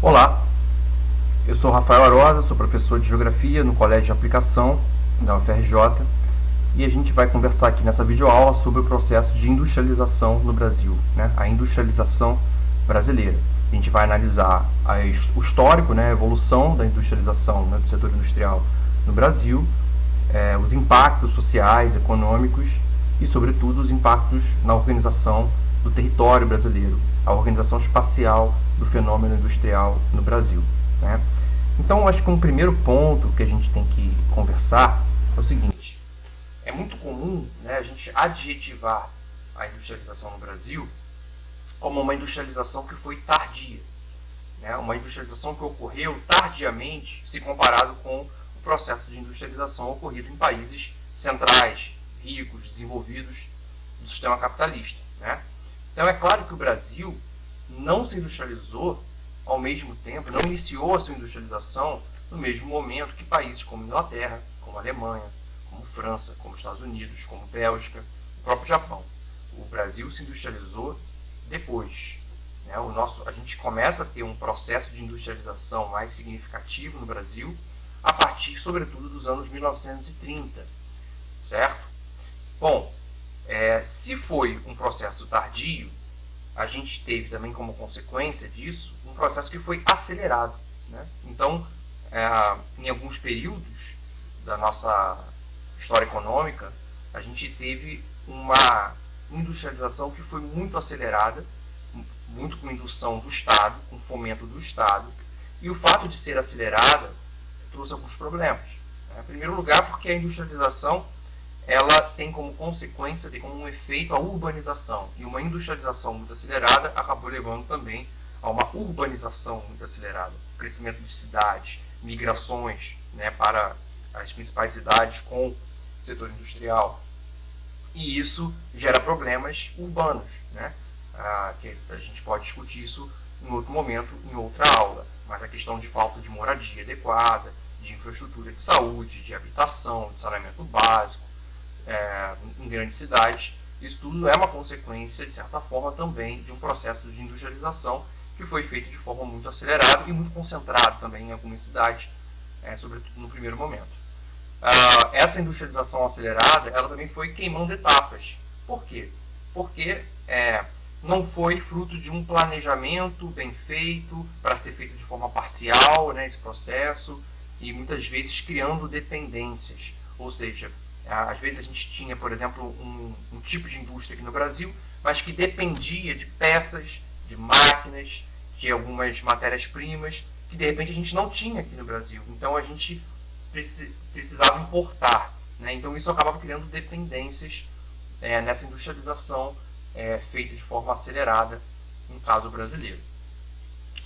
Olá, eu sou Rafael Arosa, sou professor de Geografia no Colégio de Aplicação da UFRJ e a gente vai conversar aqui nessa videoaula sobre o processo de industrialização no Brasil, né? A industrialização brasileira. A gente vai analisar o histórico, né, a evolução da industrialização, né, do setor industrial no Brasil, os impactos sociais, econômicos e, sobretudo, os impactos na organização do território brasileiro, a organização espacial do fenômeno industrial no Brasil, né? Então, acho que um primeiro ponto que a gente tem que conversar é o seguinte: é muito comum, né, a gente adjetivar a industrialização no Brasil como uma industrialização que foi tardia, né? Uma industrialização que ocorreu tardiamente se comparado com o processo de industrialização ocorrido em países centrais, ricos, desenvolvidos do sistema capitalista, né? Então é claro que o Brasil não se industrializou ao mesmo tempo, não iniciou a sua industrialização no mesmo momento que países como Inglaterra, como Alemanha, como França, como Estados Unidos, como Bélgica, o próprio Japão. O Brasil se industrializou depois, né? A gente começa a ter um processo de industrialização mais significativo no Brasil a partir, sobretudo, dos anos 1930, certo? Bom, se foi um processo tardio, a gente teve também como consequência disso um processo que foi acelerado, né? Então, em alguns períodos da nossa história econômica, a gente teve uma industrialização que foi muito acelerada, muito com indução do Estado, com fomento do Estado, e o fato de ser acelerada trouxe alguns problemas, né? Em primeiro lugar, porque a industrialização ela tem como consequência, tem como um efeito a urbanização. E uma industrialização muito acelerada acabou levando também a uma urbanização muito acelerada. Crescimento de cidades, migrações, né, para as principais cidades com o setor industrial. E isso gera problemas urbanos, né? Que a gente pode discutir isso em outro momento, em outra aula. Mas a questão de falta de moradia adequada, de infraestrutura de saúde, de habitação, de saneamento básico, em grandes cidades, isso tudo é uma consequência, de certa forma, também de um processo de industrialização que foi feito de forma muito acelerada e muito concentrado também em algumas cidades, sobretudo no primeiro momento. Essa industrialização acelerada, ela também foi queimando etapas. Por quê? Porque não foi fruto de um planejamento bem feito, para ser feito de forma parcial, né, esse processo, e muitas vezes criando dependências. Ou seja, às vezes a gente tinha, por exemplo, um tipo de indústria aqui no Brasil, mas que dependia de peças, de máquinas, de algumas matérias-primas, que de repente a gente não tinha aqui no Brasil. Então a gente precisava importar, né? Então isso acabava criando dependências nessa industrialização feita de forma acelerada, no caso brasileiro.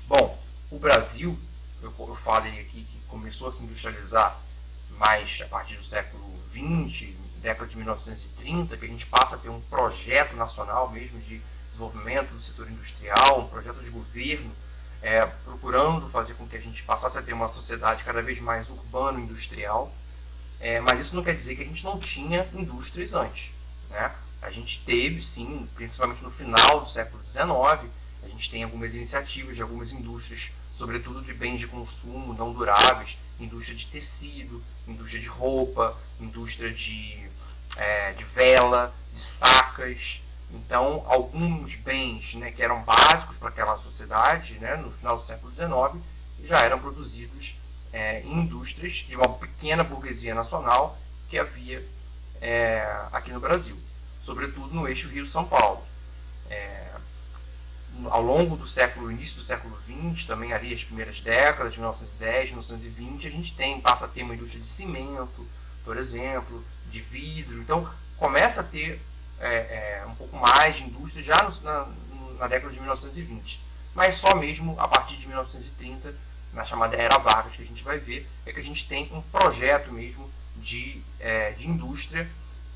Bom, o Brasil, eu falei aqui que começou a se industrializar mais a partir do século XX, década de 1930, que a gente passa a ter um projeto nacional mesmo de desenvolvimento do setor industrial, um projeto de governo, procurando fazer com que a gente passasse a ter uma sociedade cada vez mais urbano-industrial, mas isso não quer dizer que a gente não tinha indústrias antes, né? A gente teve, sim, principalmente no final do século XIX, a gente tem algumas iniciativas de algumas indústrias, sobretudo de bens de consumo não duráveis, indústria de tecido, indústria de roupa, indústria de vela, de sacas. Então, alguns bens, né, que eram básicos para aquela sociedade, né, no final do século XIX, já eram produzidos em indústrias de uma pequena burguesia nacional que havia aqui no Brasil, sobretudo no eixo Rio-São Paulo. Ao longo do início do século XX, também ali as primeiras décadas, de 1910, 1920, a gente passa a ter uma indústria de cimento, por exemplo, de vidro. Então, começa a ter um pouco mais de indústria já na década de 1920. Mas só mesmo a partir de 1930, na chamada Era Vargas, que a gente vai ver, é que a gente tem um projeto mesmo de indústria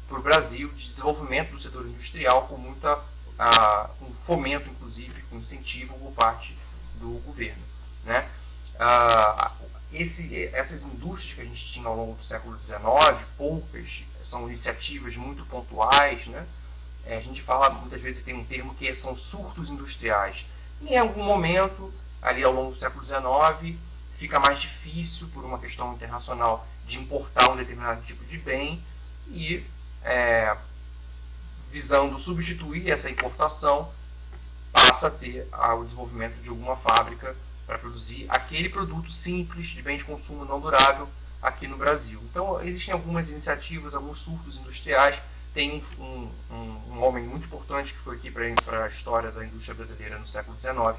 para o Brasil, de desenvolvimento do setor industrial, com um fomento, inclusive, com incentivo por parte do governo, né? Essas indústrias que a gente tinha ao longo do século XIX, poucas, são iniciativas muito pontuais, né? A gente fala, muitas vezes tem um termo que são surtos industriais. Em algum momento ali ao longo do século XIX, fica mais difícil por uma questão internacional de importar um determinado tipo de bem e, visando substituir essa importação, passa a ter o desenvolvimento de alguma fábrica para produzir aquele produto simples de bem de consumo não durável aqui no Brasil. Então existem algumas iniciativas, alguns surtos industriais. Tem um homem muito importante que foi aqui para a história da indústria brasileira no século XIX,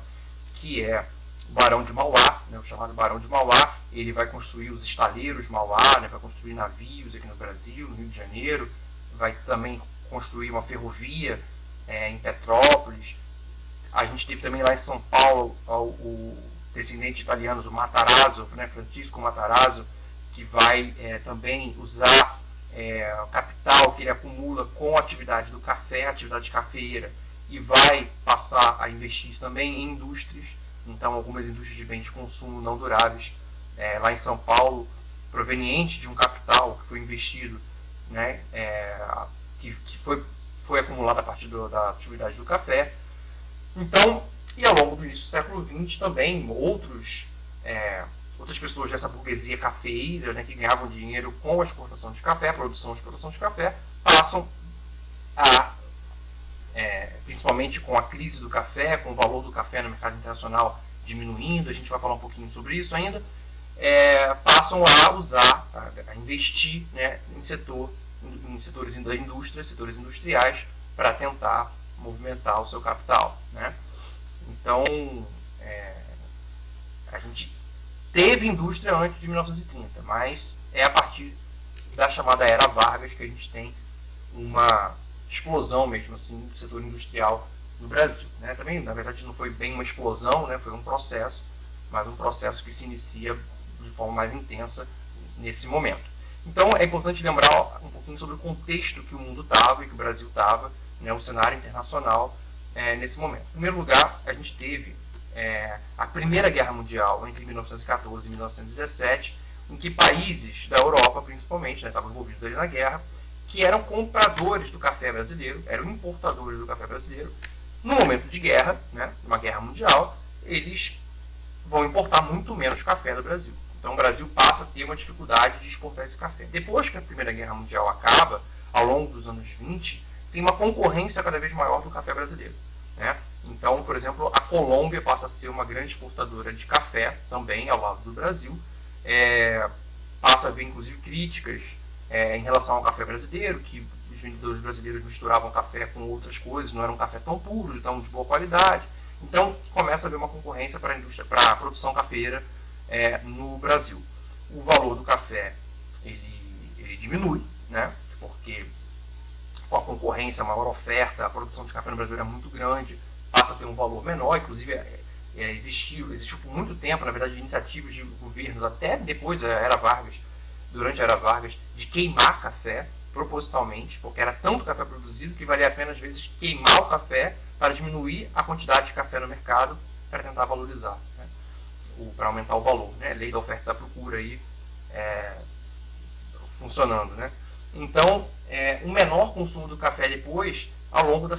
que é o Barão de Mauá, né, o chamado Barão de Mauá. Ele vai construir os estaleiros Mauá, né, vai construir navios aqui no Brasil, no Rio de Janeiro, vai também construir uma ferrovia em Petrópolis. A gente teve também lá em São Paulo o descendente italiano, o Matarazzo, né, Francisco Matarazzo, que vai também usar o capital que ele acumula com a atividade do café, a atividade cafeeira, e vai passar a investir também em indústrias. Então, algumas indústrias de bens de consumo não duráveis, lá em São Paulo, proveniente de um capital que foi investido, né, que foi acumulado a partir da atividade do café. Então, e ao longo do início do século XX também, outras pessoas dessa burguesia cafeeira, né, que ganhavam dinheiro com a exportação de café, a produção e exportação de café, passam a, principalmente com a crise do café, com o valor do café no mercado internacional diminuindo, a gente vai falar um pouquinho sobre isso ainda, passam a usar, a investir, né, em setores da indústria, setores industriais, para tentar movimentar o seu capital, né? Então, a gente teve indústria antes de 1930, mas é a partir da chamada Era Vargas que a gente tem uma explosão mesmo assim do setor industrial no Brasil, né? Também, na verdade, não foi bem uma explosão, né? Foi um processo, mas um processo que se inicia de forma mais intensa nesse momento. Então, é importante lembrar um pouquinho sobre o contexto que o mundo estava e que o Brasil estava, né, o cenário internacional nesse momento. Em primeiro lugar, a gente teve a Primeira Guerra Mundial entre 1914 e 1917, em que países da Europa, principalmente, estavam envolvidos ali na guerra, que eram compradores do café brasileiro, eram importadores do café brasileiro. No momento de guerra, né, uma guerra mundial, eles vão importar muito menos café do Brasil. Então o Brasil passa a ter uma dificuldade de exportar esse café. Depois que a Primeira Guerra Mundial acaba, ao longo dos anos 20, tem uma concorrência cada vez maior do café brasileiro, né? Então, por exemplo, a Colômbia passa a ser uma grande exportadora de café, também ao lado do Brasil. Passa a haver, inclusive, críticas em relação ao café brasileiro, que os vendedores brasileiros misturavam café com outras coisas, não era um café tão puro, tão de boa qualidade. Então, começa a haver uma concorrência para a indústria, para a produção cafeira no Brasil. O valor do café ele diminui, né? Porque com a concorrência, a maior oferta, a produção de café no Brasil é muito grande, passa a ter um valor menor. Inclusive, existiu por muito tempo, na verdade, iniciativas de governos, até depois da Era Vargas, durante a Era Vargas, de queimar café propositalmente, porque era tanto café produzido que valia a pena, às vezes, queimar o café para diminuir a quantidade de café no mercado, para tentar valorizar, né? Para aumentar o valor, né? Lei da oferta e da procura aí funcionando, né? Então, um menor consumo do café depois, ao longo da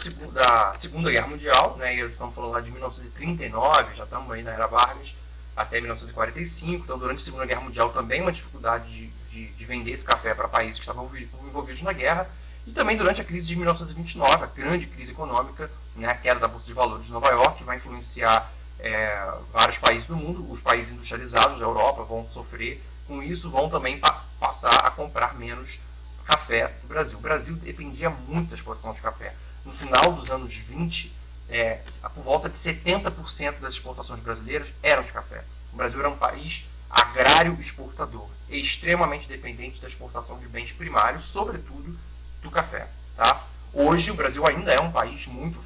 Segunda Guerra Mundial, né? E estamos falando lá de 1939, já estamos aí na Era Vargas, até 1945. Então, durante a Segunda Guerra Mundial também uma dificuldade de vender esse café para países que estavam envolvidos na guerra. E também durante a crise de 1929, a grande crise econômica, né? A queda da Bolsa de Valores de Nova York, vai influenciar vários países do mundo. Os países industrializados da Europa vão sofrer com isso, vão também passar a comprar menos café do Brasil. O Brasil dependia muito da exportação de café. No final dos anos 20, por volta de 70% das exportações brasileiras eram de café. O Brasil era um país agrário exportador, extremamente dependente da exportação de bens primários, sobretudo do café. Tá? Hoje o Brasil ainda é um país muito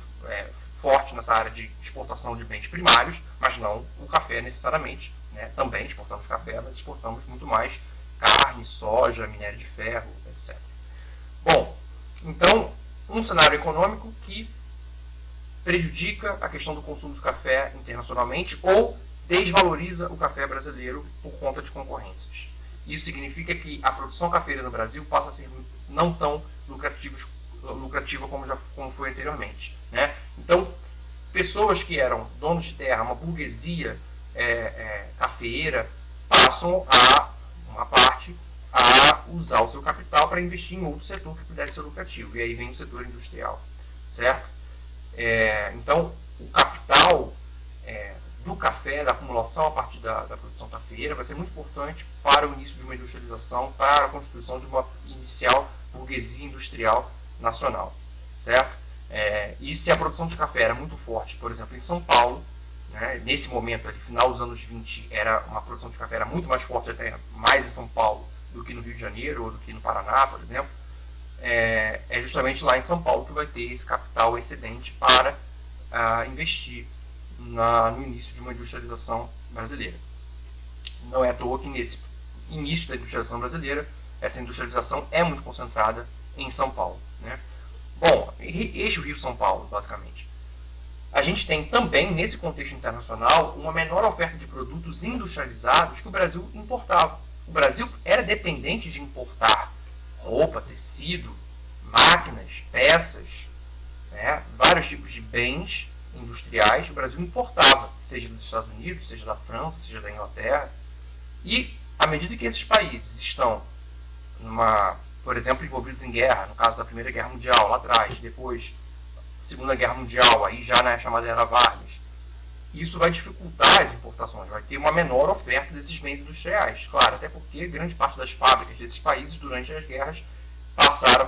forte nessa área de exportação de bens primários, mas não o café necessariamente, né? Também exportamos café, mas exportamos muito mais carne, soja, minério de ferro, etc. Bom, então, um cenário econômico que prejudica a questão do consumo de café internacionalmente ou desvaloriza o café brasileiro por conta de concorrências. Isso significa que a produção cafeira no Brasil passa a ser não tão lucrativa como foi anteriormente, né? Então, pessoas que eram donos de terra, uma burguesia cafeeira, passam uma parte a usar o seu capital para investir em outro setor que pudesse ser lucrativo. E aí vem o setor industrial, certo? Então, o capital do café, da acumulação a partir da produção cafeeira, vai ser muito importante para o início de uma industrialização, para a constituição de uma inicial burguesia industrial nacional, certo? E se a produção de café era muito forte, por exemplo, em São Paulo, né, nesse momento, ali, final dos anos 20, uma produção de café era muito mais forte, até mais em São Paulo do que no Rio de Janeiro ou do que no Paraná, por exemplo, é justamente lá em São Paulo que vai ter esse capital excedente para investir no início de uma industrialização brasileira. Não é à toa que nesse início da industrialização brasileira, essa industrialização é muito concentrada em São Paulo, né? Bom, eixo Rio-São Paulo, basicamente. A gente tem também, nesse contexto internacional, uma menor oferta de produtos industrializados que o Brasil importava. O Brasil era dependente de importar roupa, tecido, máquinas, peças, né, vários tipos de bens industriais. O Brasil importava, seja dos Estados Unidos, seja da França, seja da Inglaterra. E, à medida que esses países estão, por exemplo, envolvidos em guerra, no caso da Primeira Guerra Mundial, lá atrás, depois Segunda Guerra Mundial, aí já na chamada Era Vargas, isso vai dificultar as importações, vai ter uma menor oferta desses bens industriais. Claro, até porque grande parte das fábricas desses países, durante as guerras,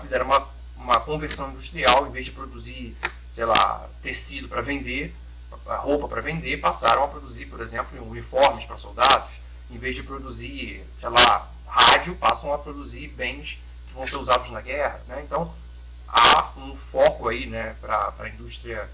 fizeram uma conversão industrial, em vez de produzir, sei lá, tecido para vender, roupa para vender, passaram a produzir, por exemplo, uniformes para soldados. Em vez de produzir, sei lá, rádio, passam a produzir bens que vão ser usados na guerra, né? Então, há um foco aí, né, para a indústria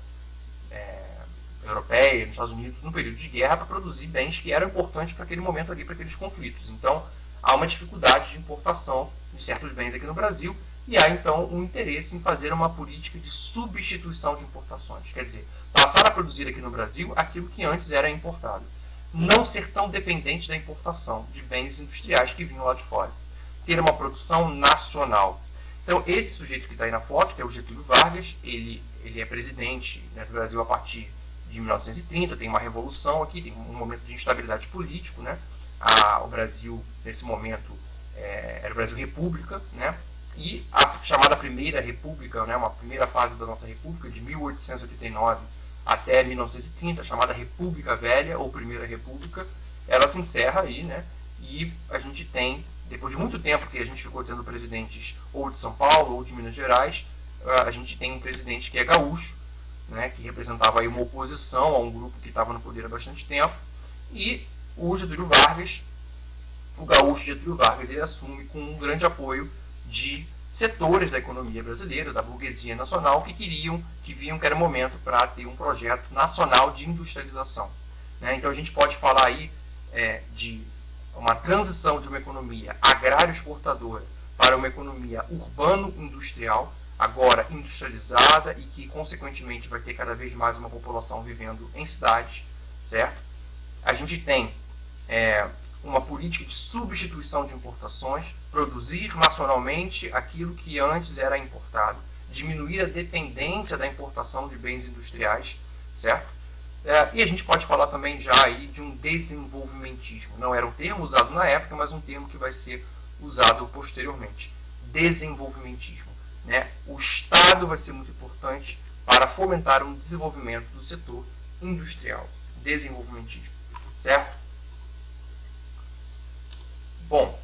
europeia, nos Estados Unidos, no período de guerra, para produzir bens que eram importantes para aquele momento ali, para aqueles conflitos. Então, há uma dificuldade de importação de certos bens aqui no Brasil e há, então, um interesse em fazer uma política de substituição de importações. Quer dizer, passar a produzir aqui no Brasil aquilo que antes era importado. Não ser tão dependente da importação de bens industriais que vinham lá de fora. Ter uma produção nacional. Então, esse sujeito que está aí na foto, que é o Getúlio Vargas, ele é presidente, né, do Brasil a partir de 1930, tem uma revolução aqui, tem um momento de instabilidade político, né? O Brasil, nesse momento, era o Brasil República, né? E a chamada Primeira República, né, uma primeira fase da nossa República, de 1889 até 1930, chamada República Velha, ou Primeira República, ela se encerra aí, né? E a gente tem, depois de muito tempo que a gente ficou tendo presidentes ou de São Paulo ou de Minas Gerais, a gente tem um presidente que é gaúcho, né, que representava aí uma oposição a um grupo que estava no poder há bastante tempo, e o Getúlio Vargas, o gaúcho Getúlio Vargas, ele assume com um grande apoio de setores da economia brasileira, da burguesia nacional, que viam que era momento para ter um projeto nacional de industrialização, né? Então a gente pode falar aí de uma transição de uma economia agrário-exportadora para uma economia urbano-industrial, agora industrializada e que, consequentemente, vai ter cada vez mais uma população vivendo em cidades, certo? A gente tem uma política de substituição de importações, produzir nacionalmente aquilo que antes era importado, diminuir a dependência da importação de bens industriais, certo? E a gente pode falar também já aí de um desenvolvimentismo. Não era um termo usado na época, mas um termo que vai ser usado posteriormente. Desenvolvimentismo, né? O Estado vai ser muito importante para fomentar um desenvolvimento do setor industrial. Desenvolvimentismo, certo? Bom,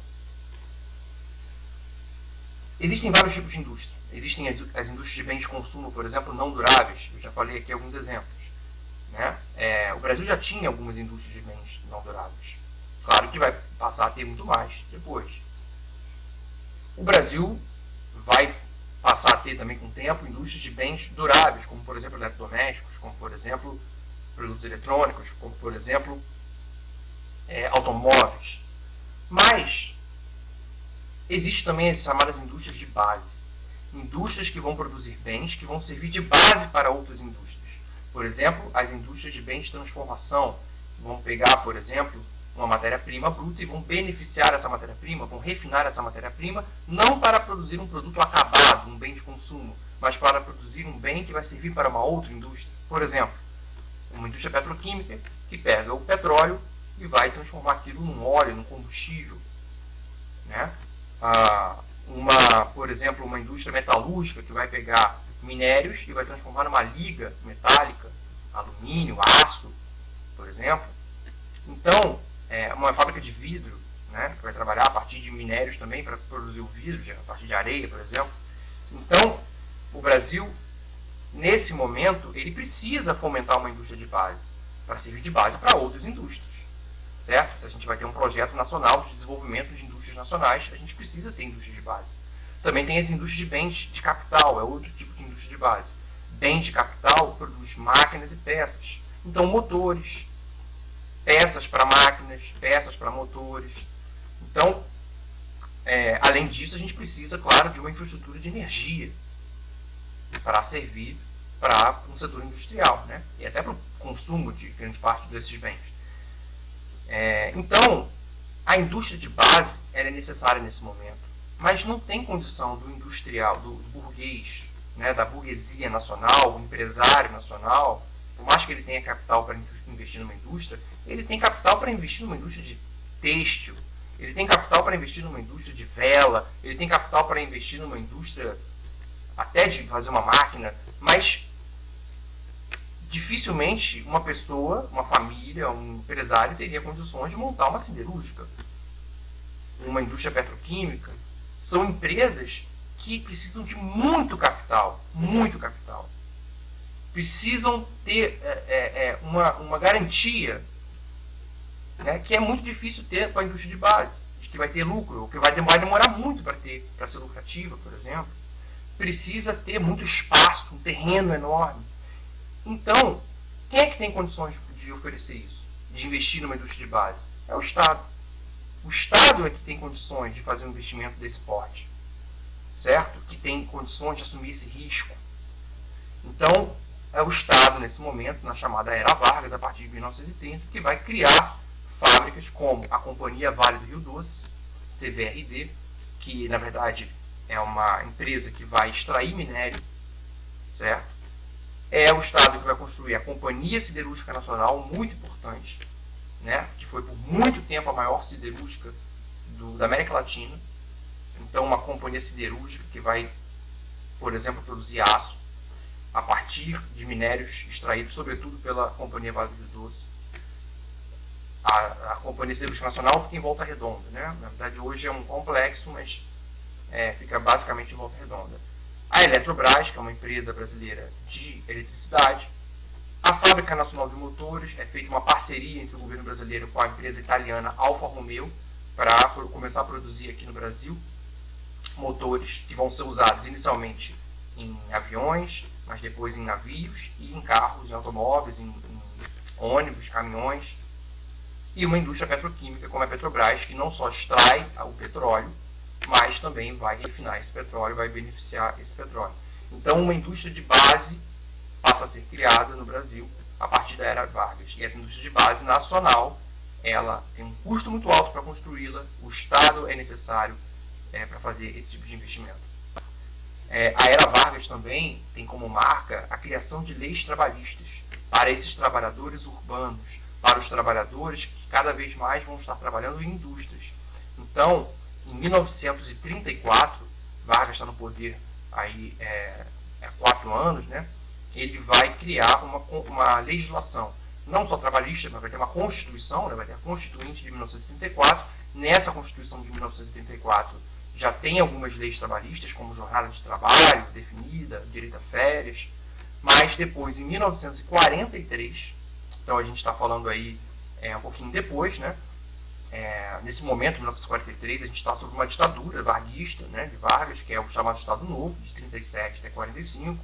existem vários tipos de indústria. Existem as indústrias de bens de consumo, por exemplo, não duráveis. Eu já falei aqui alguns exemplos, né? O Brasil já tinha algumas indústrias de bens não duráveis. Claro que vai passar a ter muito mais depois. O Brasil vai passar a ter também com o tempo indústrias de bens duráveis, como por exemplo eletrodomésticos, como por exemplo produtos eletrônicos, como por exemplo automóveis. Mas existem também as chamadas indústrias de base. Indústrias que vão produzir bens que vão servir de base para outras indústrias. Por exemplo, as indústrias de bens de transformação vão pegar, por exemplo, uma matéria-prima bruta e vão beneficiar essa matéria-prima, vão refinar essa matéria-prima, não para produzir um produto acabado, um bem de consumo, mas para produzir um bem que vai servir para uma outra indústria. Por exemplo, Uma indústria petroquímica que pega o petróleo e vai transformar aquilo num óleo, num combustível, né? Por exemplo, uma indústria metalúrgica que vai pegar minérios e vai transformar numa liga metálica, alumínio, aço, por exemplo. Então, uma fábrica de vidro, né, que vai trabalhar a partir de minérios também para produzir o vidro, a partir de areia, por exemplo. Então, o Brasil, nesse momento, ele precisa fomentar uma indústria de base, para servir de base para outras indústrias, certo? Se a gente vai ter um projeto nacional de desenvolvimento de indústrias nacionais, a gente precisa ter indústria de base. Também tem as indústrias de bens de capital, é outro tipo de indústria de base. Bens de capital produz máquinas e peças. Então, motores, peças para máquinas, peças para motores. Então, além disso, a gente precisa, claro, de uma infraestrutura de energia para servir para um setor industrial, né? E até para o consumo de grande parte desses bens. Então, a indústria de base ela é necessária nesse momento, mas não tem condição do industrial, do burguês, né, da burguesia nacional, o empresário nacional, por mais que ele tenha capital para investir numa indústria, ele tem capital para investir numa indústria de têxtil, ele tem capital para investir numa indústria de vela, ele tem capital para investir numa indústria até de fazer uma máquina, mas dificilmente uma pessoa, uma família, um empresário teria condições de montar uma siderúrgica, uma indústria petroquímica. São empresas que precisam de muito capital, precisam ter uma garantia, né, que é muito difícil ter para a indústria de base, de que vai ter lucro, ou que vai demorar muito para ser lucrativa, por exemplo. Precisa ter muito espaço, um terreno enorme. Então, quem é que tem condições de oferecer isso, de investir numa indústria de base? É o Estado. O Estado é que tem condições de fazer um investimento desse porte, certo? Que tem condições de assumir esse risco. Então, é o Estado, nesse momento, na chamada Era Vargas, a partir de 1930, que vai criar fábricas como a Companhia Vale do Rio Doce, CVRD, que, na verdade, é uma empresa que vai extrair minério, certo? É o Estado que vai construir a Companhia Siderúrgica Nacional, muito importante, né, que foi por muito tempo a maior siderúrgica da América Latina. Então, uma companhia siderúrgica que vai, por exemplo, produzir aço a partir de minérios extraídos, sobretudo pela Companhia Vale do Rio Doce. A Companhia Siderúrgica Nacional fica em Volta Redonda, né? Na verdade, hoje é um complexo, mas fica basicamente em Volta Redonda. A Eletrobras, que é uma empresa brasileira de eletricidade. A Fábrica Nacional de Motores, é feita uma parceria entre o governo brasileiro com a empresa italiana Alfa Romeo para começar a produzir aqui no Brasil motores que vão ser usados inicialmente em aviões, mas depois em navios e em carros, em automóveis, em ônibus, caminhões. E uma indústria petroquímica como a Petrobras, que não só extrai o petróleo, mas também vai refinar esse petróleo, vai beneficiar esse petróleo. Então, uma indústria de base passa a ser criada no Brasil a partir da Era Vargas. E essa indústria de base nacional, ela tem um custo muito alto para construí-la, o Estado é necessário para fazer esse tipo de investimento. A Era Vargas também tem como marca a criação de leis trabalhistas para esses trabalhadores urbanos, para os trabalhadores que cada vez mais vão estar trabalhando em indústrias. Então, em 1934, Vargas está no poder aí, há 4 anos, né? Ele vai criar uma legislação, não só trabalhista, mas vai ter uma Constituição, né? Vai ter a Constituinte de 1934. Nessa Constituição de 1934 já tem algumas leis trabalhistas, como jornada de trabalho definida, direito a férias, mas depois, em 1943, então a gente está falando aí um pouquinho depois, né? Nesse momento, em 1943, a gente está sob uma ditadura varguista, né, de Vargas, que é o chamado Estado Novo, de 37 até 45.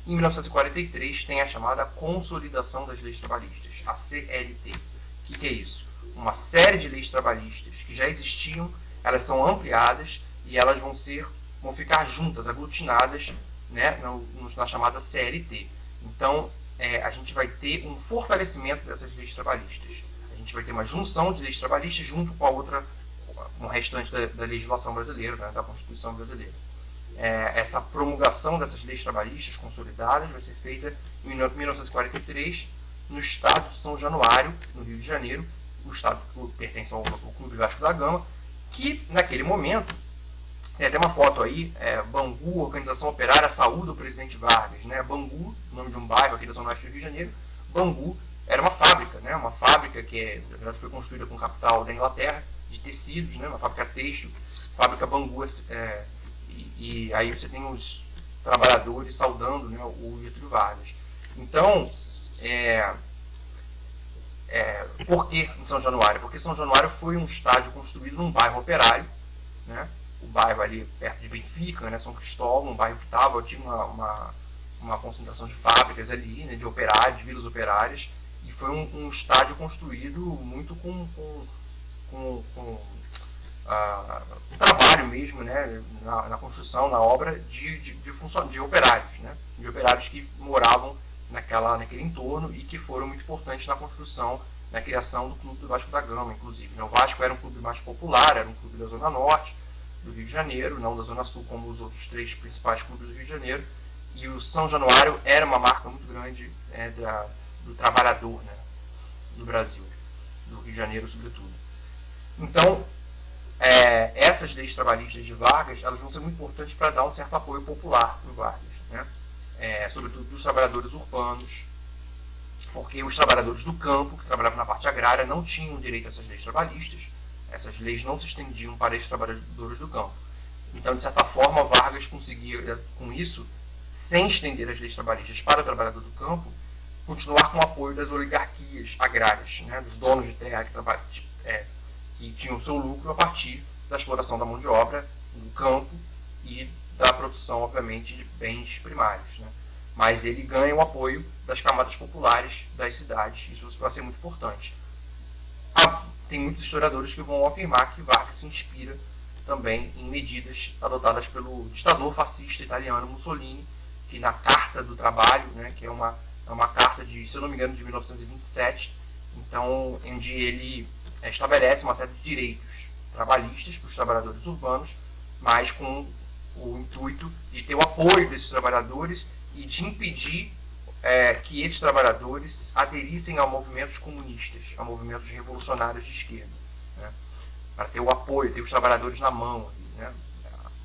Em 1943 tem a chamada Consolidação das Leis Trabalhistas, a CLT. O que é isso? Uma série de leis trabalhistas que já existiam, elas são ampliadas e elas vão ficar juntas, aglutinadas, né, na chamada CLT. Então, a gente vai ter um fortalecimento dessas leis trabalhistas. A gente vai ter uma junção de leis trabalhistas junto com o restante da legislação brasileira, né, da Constituição brasileira. Essa promulgação dessas leis trabalhistas consolidadas vai ser feita em 1943 no estado de São Januário, no Rio de Janeiro. O estado pertence ao Clube Vasco da Gama, que naquele momento, tem até uma foto aí, Bangu, Organização Operária, saúda o presidente Vargas, né? Bangu, nome de um bairro aqui da Zona Oeste do Rio de Janeiro. Bangu era uma fábrica, né? Uma fábrica que na verdade foi construída com capital da Inglaterra, de tecidos, né? Uma fábrica têxtil, fábrica Bangu, e aí você tem os trabalhadores saudando, né, o Getúlio Vargas. Então, por que em São Januário? Porque São Januário foi um estádio construído num bairro operário, né? O bairro ali perto de Benfica, né, São Cristóvão, um bairro que tinha uma concentração de fábricas ali, né, de operários, de vilas operárias, e foi um estádio construído muito com trabalho mesmo, né, na construção, na obra de operários, né, de operários que moravam naquele entorno e que foram muito importantes na construção, na criação do Clube do Vasco da Gama, inclusive. O Vasco era um clube mais popular, era um clube da Zona Norte do Rio de Janeiro, não da Zona Sul como os outros 3 principais clubes do Rio de Janeiro, e o São Januário era uma marca muito grande do trabalhador, né, do Brasil, do Rio de Janeiro sobretudo. Então, essas leis trabalhistas de Vargas, elas vão ser muito importantes para dar um certo apoio popular para o Vargas, né? Sobretudo dos trabalhadores urbanos, porque os trabalhadores do campo, que trabalhavam na parte agrária, não tinham direito a essas leis trabalhistas. Essas leis não se estendiam para esses trabalhadores do campo. Então, de certa forma, Vargas conseguia, com isso, sem estender as leis trabalhistas para o trabalhador do campo, continuar com o apoio das oligarquias agrárias, né, dos donos de terra que tinham seu lucro a partir da exploração da mão de obra do campo e da produção, obviamente, de bens primários, né? Mas ele ganha o apoio das camadas populares das cidades, isso vai ser muito importante. Tem muitos historiadores que vão afirmar que Vargas se inspira também em medidas adotadas pelo ditador fascista italiano Mussolini, que na Carta do Trabalho, né, que é uma carta de, se eu não me engano, de 1927, então, onde ele estabelece uma série de direitos trabalhistas para os trabalhadores urbanos, mas com o intuito de ter o apoio desses trabalhadores e de impedir que esses trabalhadores aderissem a movimentos comunistas, a movimentos revolucionários de esquerda, né? Para ter o apoio, ter os trabalhadores na mão, né?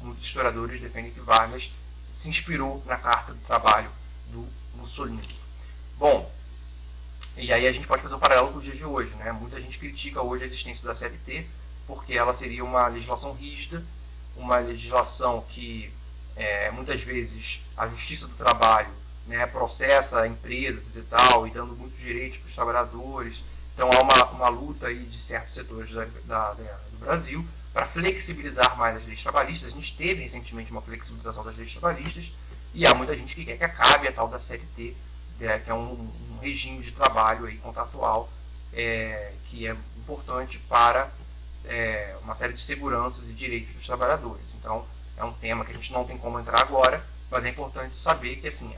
Muitos historiadores defendem que Vargas se inspirou na Carta do Trabalho do Mussolini. Bom, e aí a gente pode fazer um paralelo com os dias de hoje, né? Muita gente critica hoje a existência da CLT porque ela seria uma legislação rígida, uma legislação que muitas vezes a Justiça do Trabalho, né, processa empresas e tal, e dando muitos direitos para os trabalhadores. Então há uma luta aí de certos setores do Brasil para flexibilizar mais as leis trabalhistas. A gente teve recentemente uma flexibilização das leis trabalhistas e há muita gente que quer que acabe a tal da CLT, que é um regime de trabalho aí contratual que é importante para uma série de seguranças e direitos dos trabalhadores. Então é um tema que a gente não tem como entrar agora, mas é importante saber que assim,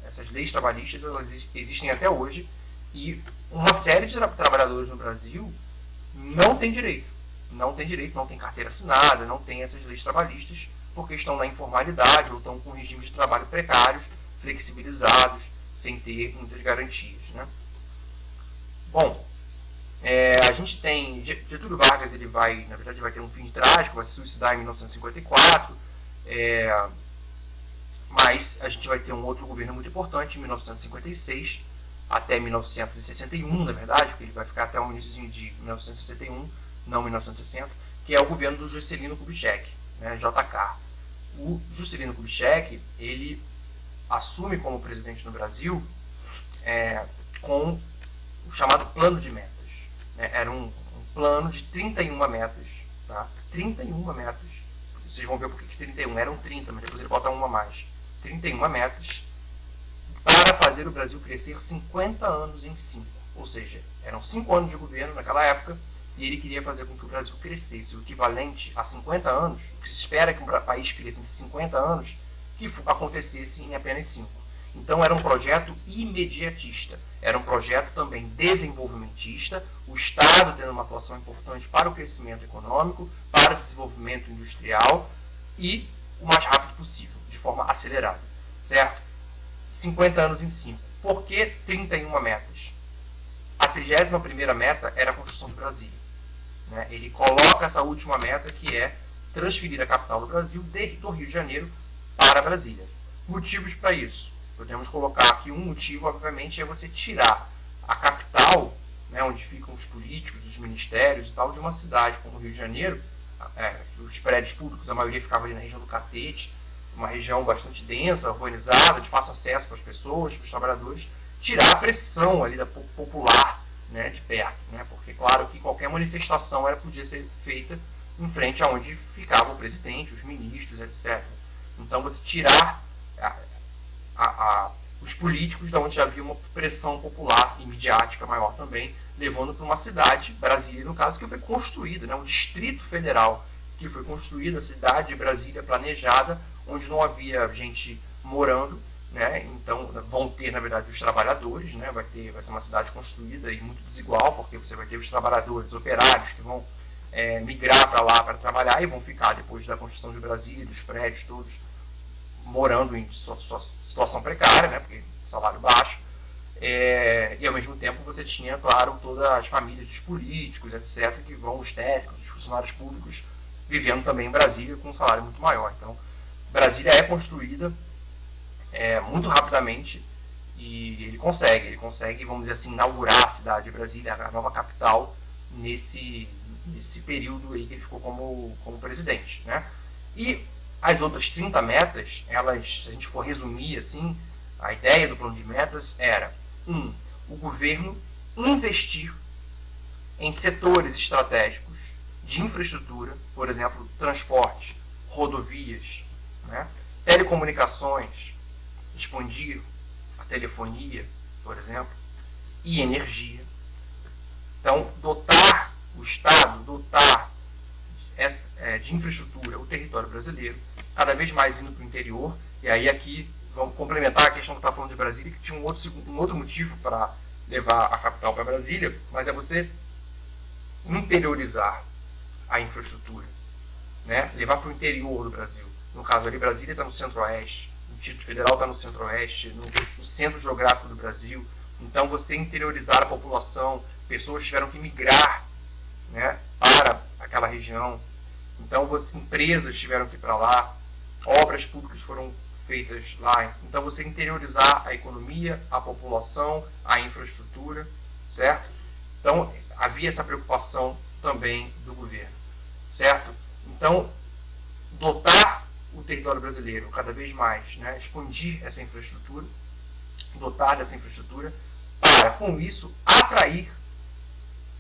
essas leis trabalhistas elas existem até hoje e uma série de trabalhadores no Brasil não tem direito, não tem carteira assinada, não tem essas leis trabalhistas porque estão na informalidade ou estão com regimes de trabalho precários, flexibilizados, sem ter muitas garantias, né? Bom, a gente tem Getúlio Vargas, ele na verdade vai ter um fim trágico, vai se suicidar em 1954, mas a gente vai ter um outro governo muito importante em 1956 até 1961, na verdade, porque ele vai ficar até o início de 1961, não 1960, que é o governo do Juscelino Kubitschek, né, JK. O Juscelino Kubitschek, ele assume como presidente no Brasil com o chamado plano de metas. Né? Era um plano de 31 metas, tá? 31 metas. Vocês vão ver por que 31, eram 30, mas depois ele bota uma a mais. 31 metas para fazer o Brasil crescer 50 anos em 5. Ou seja, eram 5 anos de governo naquela época e ele queria fazer com que o Brasil crescesse o equivalente a 50 anos, o que se espera que um país cresça em 50 anos, que acontecesse em apenas 5. Então era um projeto imediatista, era um projeto também desenvolvimentista, o Estado tendo uma atuação importante para o crescimento econômico, para o desenvolvimento industrial e o mais rápido possível, de forma acelerada, certo? 50 anos em 5. Por que 31 metas? A 31ª meta era a construção de Brasília. Né? Ele coloca essa última meta, que é transferir a capital do Brasil do Rio de Janeiro para Brasília. Motivos para isso. Podemos colocar aqui um motivo, obviamente, é você tirar a capital, né, onde ficam os políticos, os ministérios e tal, de uma cidade como o Rio de Janeiro. Os prédios públicos, a maioria ficava ali na região do Catete, uma região bastante densa, urbanizada, de fácil acesso para as pessoas, para os trabalhadores, tirar a pressão ali da popular, né, de perto, né, porque claro que qualquer manifestação podia ser feita em frente aonde ficava o presidente, os ministros, etc. Então você tirar os políticos da onde havia uma pressão popular e midiática maior também, levando para uma cidade, Brasília no caso, que foi construída, né, um distrito federal que foi construída, a cidade de Brasília planejada, onde não havia gente morando, né, então vão ter, na verdade, os trabalhadores, né, vai ser uma cidade construída e muito desigual, porque você vai ter os trabalhadores, os operários que vão migrar para lá para trabalhar e vão ficar depois da construção de Brasília, dos prédios todos, morando em situação precária, né, porque salário baixo, e ao mesmo tempo você tinha, claro, todas as famílias dos políticos, etc., que vão, os técnicos, os funcionários públicos, vivendo também em Brasília com um salário muito maior. Então, Brasília é construída muito rapidamente e ele consegue, vamos dizer assim, inaugurar a cidade de Brasília, a nova capital, nesse período aí que ele ficou como presidente, né? E as outras 30 metas, elas, se a gente for resumir assim, a ideia do plano de metas era: o governo investir em setores estratégicos de infraestrutura, por exemplo, transporte, rodovias, né, telecomunicações, expandir a telefonia, por exemplo, e energia. Então, dotar o Estado, dotar de infraestrutura o território brasileiro, cada vez mais indo para o interior. E aí aqui vamos complementar a questão que está falando de Brasília, que tinha um outro motivo para levar a capital para Brasília, mas é você interiorizar a infraestrutura, né? Levar para o interior do Brasil. No caso ali, Brasília está no centro-oeste, o Distrito Federal está no centro-oeste, no centro geográfico do Brasil. Então você interiorizar a população, pessoas tiveram que migrar, né, para aquela região. Então empresas tiveram que ir para lá, obras públicas foram feitas lá. Então você interiorizar a economia, a população, a infraestrutura, certo? Então havia essa preocupação também do governo, certo? Então dotar o território brasileiro cada vez mais, né, expandir essa infraestrutura, dotar dessa infraestrutura, para com isso atrair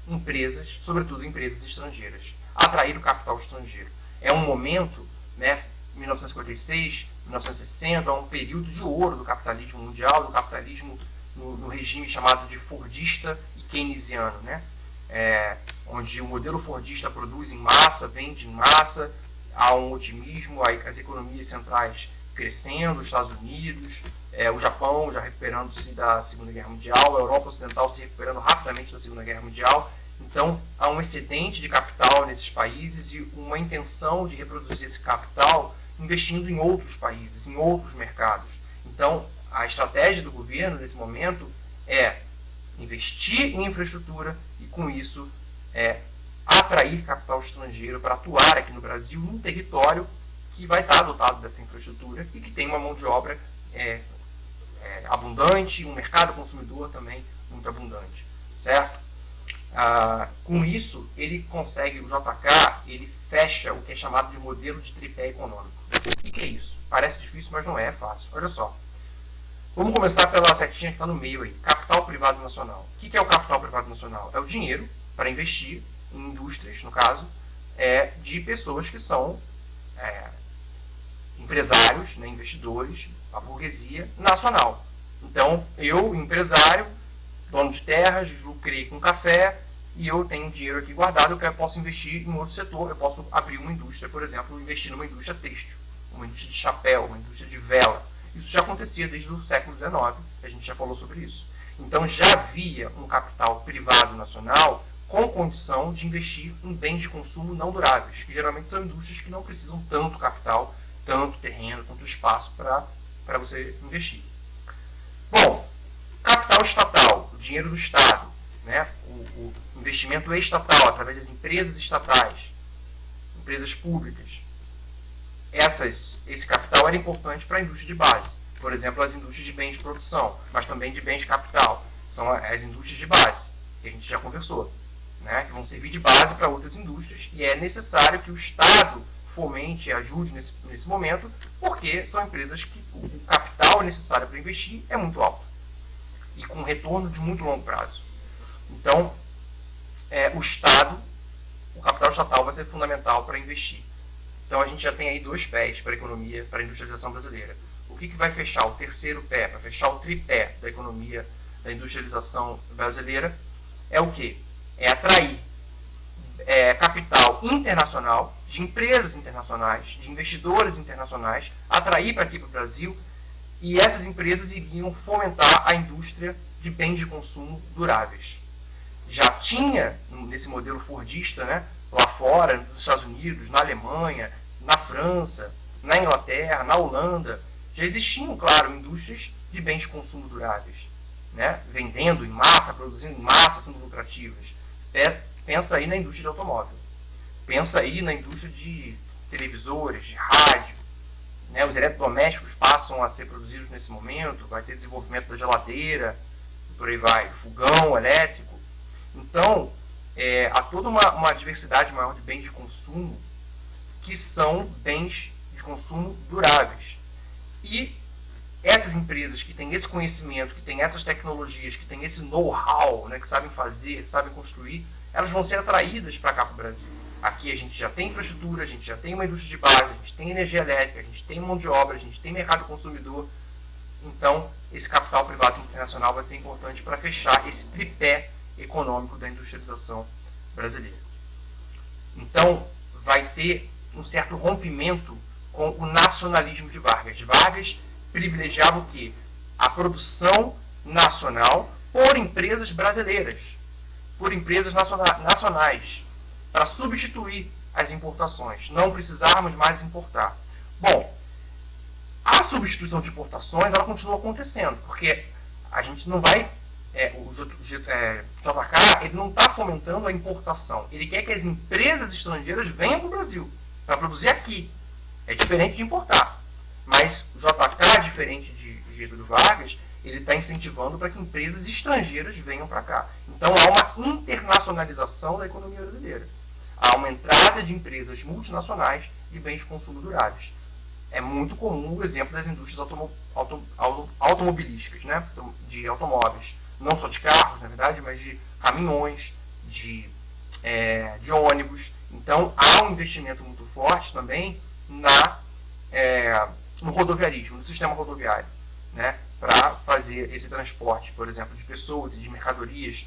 empresas, sobretudo empresas estrangeiras, atrair o capital estrangeiro. É um momento, né, 1956, 1960, é um período de ouro do capitalismo mundial, do capitalismo no regime chamado de fordista e keynesiano, né? Onde o modelo fordista produz em massa, vende em massa, há um otimismo, as economias centrais crescendo, os Estados Unidos, o Japão já recuperando-se da Segunda Guerra Mundial, a Europa Ocidental se recuperando rapidamente da Segunda Guerra Mundial. Então, há um excedente de capital nesses países e uma intenção de reproduzir esse capital investindo em outros países, em outros mercados. Então, a estratégia do governo nesse momento é investir em infraestrutura e, com isso, atrair capital estrangeiro para atuar aqui no Brasil, num território que vai estar dotado dessa infraestrutura e que tem uma mão de obra abundante, um mercado consumidor também muito abundante, certo? Com isso, ele consegue, o JK, ele fecha o que é chamado de modelo de tripé econômico. O que é isso? Parece difícil, mas não é fácil. Olha só. Vamos começar pela setinha que está no meio aí. Capital privado nacional. O que é o capital privado nacional? É o dinheiro para investir em indústrias, no caso, de pessoas que são empresários, né, investidores, a burguesia nacional. Então, eu, empresário, dono de terras, lucrei com café e eu tenho dinheiro aqui guardado que eu posso investir em outro setor. Eu posso abrir uma indústria, por exemplo, investir numa indústria têxtil, uma indústria de chapéu, uma indústria de vela. Isso já acontecia desde o século XIX, a gente já falou sobre isso. Então já havia um capital privado nacional com condição de investir em bens de consumo não duráveis, que geralmente são indústrias que não precisam tanto capital, tanto terreno, tanto espaço para você investir. Bom, capital estatal, o dinheiro do Estado, né? O investimento estatal através das empresas estatais, empresas públicas, esse capital era importante para a indústria de base. Por exemplo, as indústrias de bens de produção, mas também de bens de capital. São as indústrias de base, que a gente já conversou, né? Que vão servir de base para outras indústrias, e é necessário que o Estado fomente e ajude nesse momento, porque são empresas que o capital necessário para investir é muito alto e com retorno de muito longo prazo. Então, o capital estatal vai ser fundamental para investir. Então, a gente já tem aí 2 pés para a economia, para a industrialização brasileira. O que vai fechar o terceiro pé, para fechar o tripé da economia, da industrialização brasileira, é o quê? É atrair capital internacional, de empresas internacionais, de investidores internacionais, atrair para aqui para o Brasil, e essas empresas iriam fomentar a indústria de bens de consumo duráveis. Já tinha, nesse modelo fordista, né, lá fora, nos Estados Unidos, na Alemanha, na França, na Inglaterra, na Holanda, já existiam, claro, indústrias de bens de consumo duráveis, né, vendendo em massa, produzindo em massa, sendo lucrativas. Pensa aí na indústria de automóvel. Pensa aí na indústria de televisores, de rádio. Né? Os eletrodomésticos passam a ser produzidos nesse momento. Vai ter desenvolvimento da geladeira, por aí vai, fogão elétrico. Então, há toda uma diversidade maior de bens de consumo que são bens de consumo duráveis. E essas empresas que têm esse conhecimento, que têm essas tecnologias, que têm esse know-how, né, que sabem fazer, sabem construir, elas vão ser atraídas para cá para o Brasil. Aqui a gente já tem infraestrutura, a gente já tem uma indústria de base, a gente tem energia elétrica, a gente tem mão de obra, a gente tem mercado consumidor. Então, esse capital privado internacional vai ser importante para fechar esse tripé econômico da industrialização brasileira. Então, vai ter um certo rompimento com o nacionalismo de Vargas. Vargas privilegiava o quê? A produção nacional por empresas brasileiras, por empresas nacionais, para substituir as importações, não precisarmos mais importar. Bom, a substituição de importações ela continua acontecendo, porque a gente não vai... o JK ele não está fomentando a importação, ele quer que as empresas estrangeiras venham para o Brasil, para produzir aqui. É diferente de importar. Mas o JK, diferente de Getúlio Vargas, ele está incentivando para que empresas estrangeiras venham para cá. Então há uma internacionalização da economia brasileira. Há uma entrada de empresas multinacionais de bens de consumo duráveis. É muito comum o exemplo das indústrias automobilísticas, né? De automóveis. Não só de carros, na verdade, mas de caminhões, de ônibus. Então há um investimento muito forte também no rodoviarismo, no sistema rodoviário, né, para fazer esse transporte, por exemplo, de pessoas e de mercadorias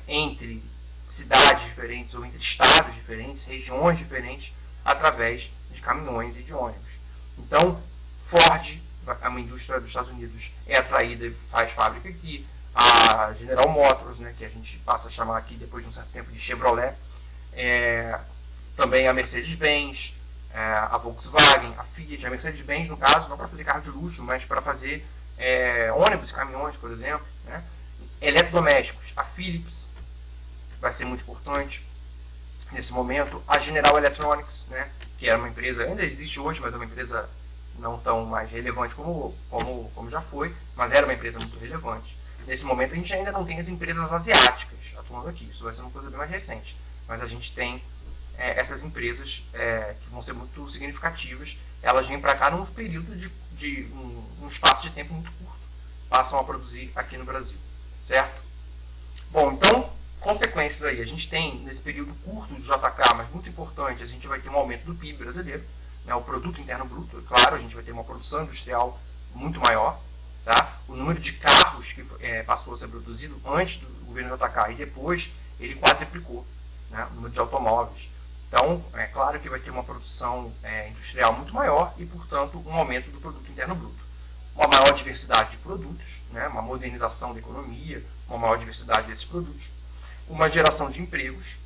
entre cidades diferentes ou entre estados diferentes, regiões diferentes, através de caminhões e de ônibus. Então, Ford, uma indústria dos Estados Unidos, é atraída e faz fábrica aqui. A General Motors, né, que a gente passa a chamar aqui depois de um certo tempo de Chevrolet, também a Mercedes-Benz, a Volkswagen, a Fiat. A Mercedes-Benz, no caso, não para fazer carro de luxo, mas para fazer ônibus e caminhões, por exemplo. Né? Eletrodomésticos, a Philips vai ser muito importante nesse momento. A General Electronics, né, que era uma empresa, ainda existe hoje, mas é uma empresa não tão mais relevante como já foi, mas era uma empresa muito relevante. Nesse momento a gente ainda não tem as empresas asiáticas atuando aqui, isso vai ser uma coisa bem mais recente, mas a gente tem essas empresas que vão ser muito significativas. Elas vêm para cá num período de um espaço de tempo muito curto, passam a produzir aqui no Brasil, certo? Bom, então, consequências aí, a gente tem nesse período curto do JK, mas muito importante, a gente vai ter um aumento do PIB brasileiro, né, o produto interno bruto, é claro, a gente vai ter uma produção industrial muito maior, tá? O número de carros que passou a ser produzido antes do governo JK e depois ele quadriplicou, né, o número de automóveis. Então, é claro que vai ter uma produção industrial muito maior e, portanto, um aumento do produto interno bruto. Uma maior diversidade de produtos, né, uma modernização da economia, uma maior diversidade desses produtos, uma geração de empregos,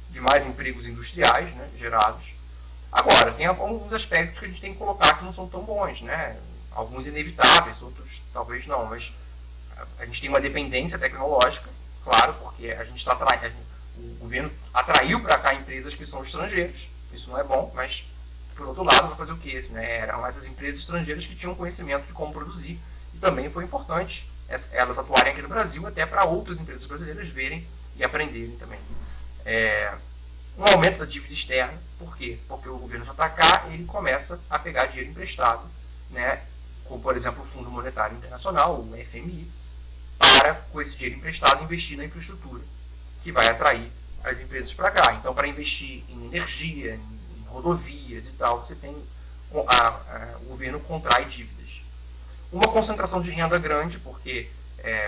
de mais empregos industriais, né, gerados. Agora, tem alguns aspectos que a gente tem que colocar que não são tão bons, né? Alguns inevitáveis, outros talvez não, mas a gente tem uma dependência tecnológica, claro, porque a gente está o governo atraiu para cá empresas que são estrangeiros, isso não é bom, mas por outro lado vai fazer o quê? Né? Eram essas empresas estrangeiras que tinham conhecimento de como produzir, e também foi importante elas atuarem aqui no Brasil, até para outras empresas brasileiras verem e aprenderem também. Um aumento da dívida externa, por quê? Porque o governo JK ele começa a pegar dinheiro emprestado, né, como por exemplo o Fundo Monetário Internacional, o FMI, para, com esse dinheiro emprestado, investir na infraestrutura, que vai atrair as empresas para cá. Então, para investir em energia, em rodovias e tal, você tem o governo contrai dívidas. Uma concentração de renda grande, porque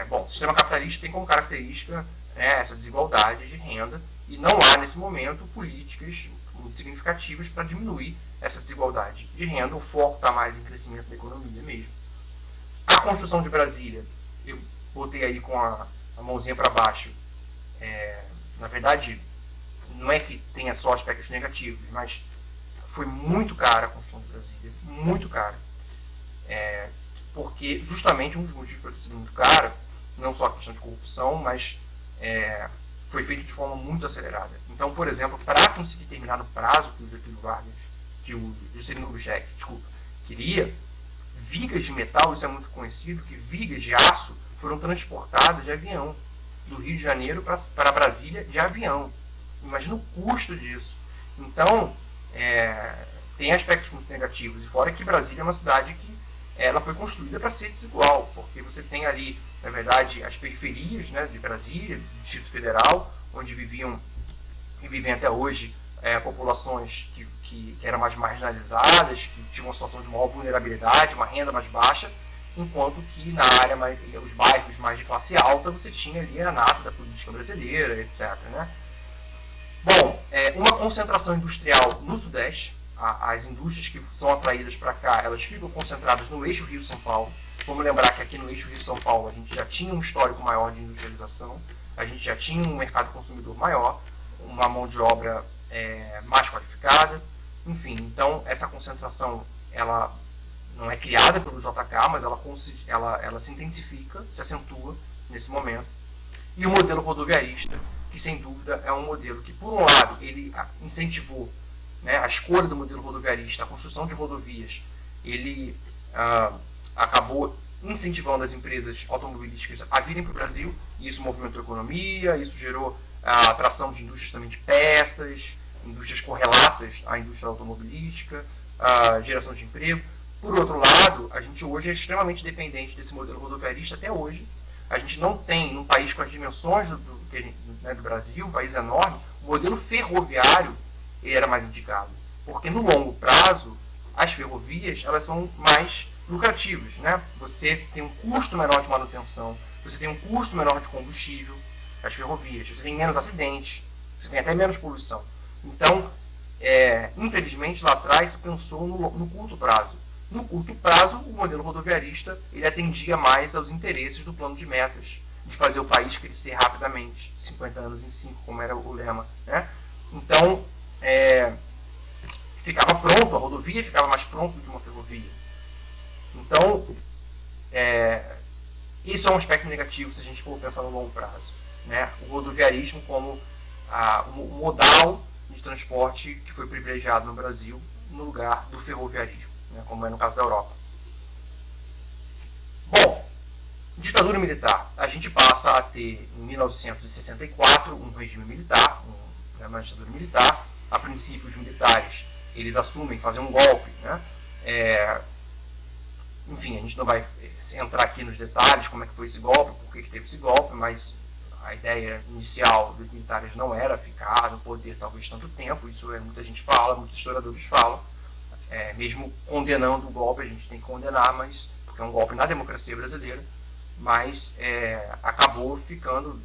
o sistema capitalista tem como característica, né, essa desigualdade de renda, e não há, nesse momento, políticas muito significativas para diminuir essa desigualdade de renda. O foco está mais em crescimento da economia mesmo. A construção de Brasília, eu botei aí com a mãozinha para baixo, na verdade, não é que tenha só aspectos negativos, mas foi muito cara a construção de Brasília, muito cara. Porque justamente um dos motivos para ter sido muito cara, não só a questão de corrupção, mas foi feito de forma muito acelerada. Então, por exemplo, para conseguir terminar no prazo que o Getúlio Vargas, que o Juscelino Kubitschek, queria, vigas de metal, isso é muito conhecido, que vigas de aço foram transportadas de avião do Rio de Janeiro para Brasília de avião. Imagina o custo disso. Então, tem aspectos muito negativos. E fora que Brasília é uma cidade que ela foi construída para ser desigual, porque você tem ali, na verdade, as periferias, né, de Brasília, do Distrito Federal, onde viviam e vivem até hoje populações que eram mais marginalizadas, que tinham uma situação de maior vulnerabilidade, uma renda mais baixa, enquanto que na área, os bairros mais de classe alta, você tinha ali a nata da política brasileira, etc. Né? Bom, uma concentração industrial no Sudeste, as indústrias que são atraídas para cá, elas ficam concentradas no eixo Rio-São Paulo. Vamos lembrar que aqui no eixo Rio-São Paulo a gente já tinha um histórico maior de industrialização, a gente já tinha um mercado consumidor maior, uma mão de obra mais qualificada, enfim, então essa concentração ela não é criada pelo JK, mas ela se intensifica, se acentua nesse momento. E o modelo rodoviarista, que sem dúvida é um modelo que, por um lado, ele incentivou, né, a escolha do modelo rodoviarista, a construção de rodovias, ele acabou incentivando as empresas automobilísticas a virem para o Brasil, e isso movimentou a economia, isso gerou a atração de indústrias também de peças, indústrias correlatas à indústria automobilística, a geração de emprego. Por outro lado, a gente hoje é extremamente dependente desse modelo rodoviarista até hoje. A gente não tem, num país com as dimensões do Brasil, um país enorme, o modelo ferroviário ele era mais indicado. Porque no longo prazo, as ferrovias elas são mais lucrativas. Né? Você tem um custo menor de manutenção, você tem um custo menor de combustível, as ferrovias, você tem menos acidentes, você tem até menos poluição. Então, infelizmente, lá atrás se pensou no curto prazo. No curto prazo, o modelo rodoviarista ele atendia mais aos interesses do plano de metas, de fazer o país crescer rapidamente, 50 anos em 5, como era o lema. Né? Então, ficava pronto, a rodovia ficava mais pronta do que uma ferrovia. Então, isso é um aspecto negativo se a gente for pensar no longo prazo. Né? O rodoviarismo como o modal de transporte que foi privilegiado no Brasil no lugar do ferroviarismo, né? Como é no caso da Europa. Bom, ditadura militar. A gente passa a ter, em 1964, um regime militar, uma ditadura militar. A princípio, os militares eles assumem fazer um golpe. Né? Enfim, a gente não vai entrar aqui nos detalhes como é que foi esse golpe, por que teve esse golpe, mas a ideia inicial dos militares não era ficar no poder talvez tanto tempo, isso muita gente fala, muitos historiadores falam, mesmo condenando o golpe, a gente tem que condenar, mas porque é um golpe na democracia brasileira, mas acabou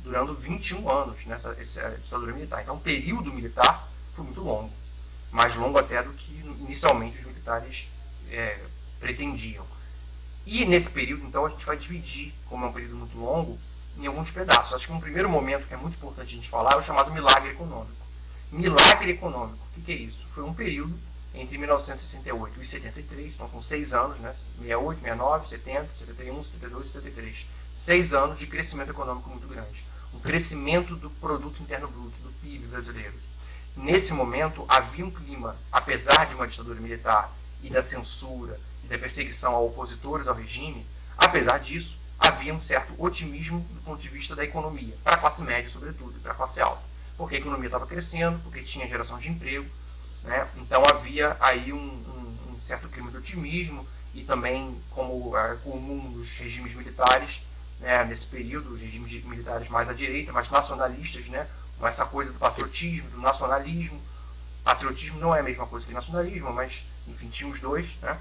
durando 21 anos nessa ditadura militar. Então o período militar foi muito longo, mais longo até do que inicialmente os militares pretendiam. E nesse período, então, a gente vai dividir, como é um período muito longo, em alguns pedaços. Acho que um primeiro momento que é muito importante a gente falar é o chamado milagre econômico. Milagre econômico, o que é isso? Foi um período entre 1968 e 73, então com 6 anos, né? 68, 69, 70, 71, 72 e 73. 6 anos de crescimento econômico muito grande. Um crescimento do produto interno bruto, do PIB brasileiro. Nesse momento, havia um clima, apesar de uma ditadura militar e da censura e da perseguição a opositores ao regime, apesar disso, havia um certo otimismo do ponto de vista da economia, para a classe média, sobretudo, e para a classe alta. Porque a economia estava crescendo, porque tinha geração de emprego, né? Então havia aí um certo clima de otimismo, e também, como é comum nos regimes militares, né, nesse período, os regimes militares mais à direita, mais nacionalistas, né, com essa coisa do patriotismo, do nacionalismo. Patriotismo não é a mesma coisa que nacionalismo, mas, enfim, tinha os dois, né?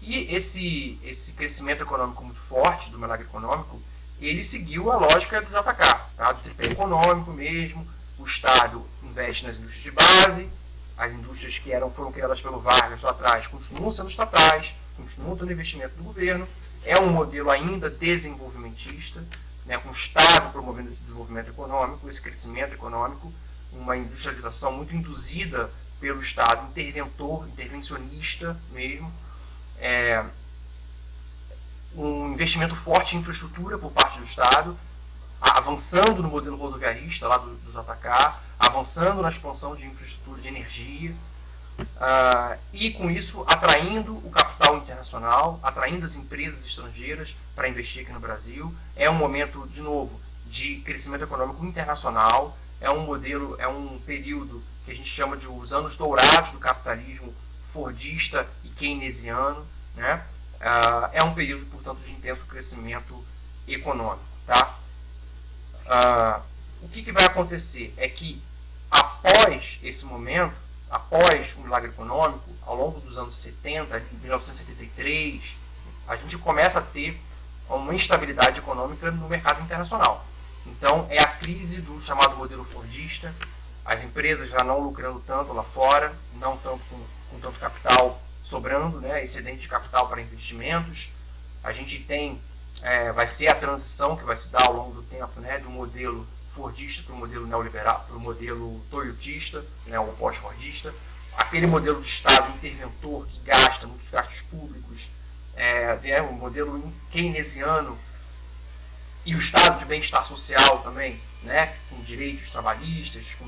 E esse crescimento econômico muito forte do milagre econômico, ele seguiu a lógica do JK, tá? Do tripé econômico mesmo. O Estado investe nas indústrias de base, as indústrias que foram criadas pelo Vargas lá atrás continuam sendo estatais, continuam tendo investimento do governo. É um modelo ainda desenvolvimentista, né, com o Estado promovendo esse desenvolvimento econômico, esse crescimento econômico, uma industrialização muito induzida pelo Estado, intervencionista mesmo, um investimento forte em infraestrutura por parte do Estado, avançando no modelo rodoviarista lá do JK, avançando na expansão de infraestrutura de energia, e com isso atraindo o capital internacional, atraindo as empresas estrangeiras para investir aqui no Brasil. É um momento, de novo, de crescimento econômico internacional, é um período que a gente chama de os anos dourados do capitalismo fordista e keynesiano, né? É um período, portanto, de intenso crescimento econômico, tá? O que vai acontecer é que após esse momento, após o milagre econômico, ao longo dos anos 70, em 1973, a gente começa a ter uma instabilidade econômica no mercado internacional. Então, é a crise do chamado modelo fordista, as empresas já não lucrando tanto lá fora, não tanto com tanto capital sobrando, né, excedente de capital para investimentos. A gente tem, vai ser a transição que vai se dar ao longo do tempo, né, do modelo fordista para o modelo neoliberal, para o modelo toyotista, né, o pós-fordista, aquele modelo de Estado interventor que gasta muitos gastos públicos, o modelo keynesiano, e o Estado de bem-estar social também, né, com direitos trabalhistas, com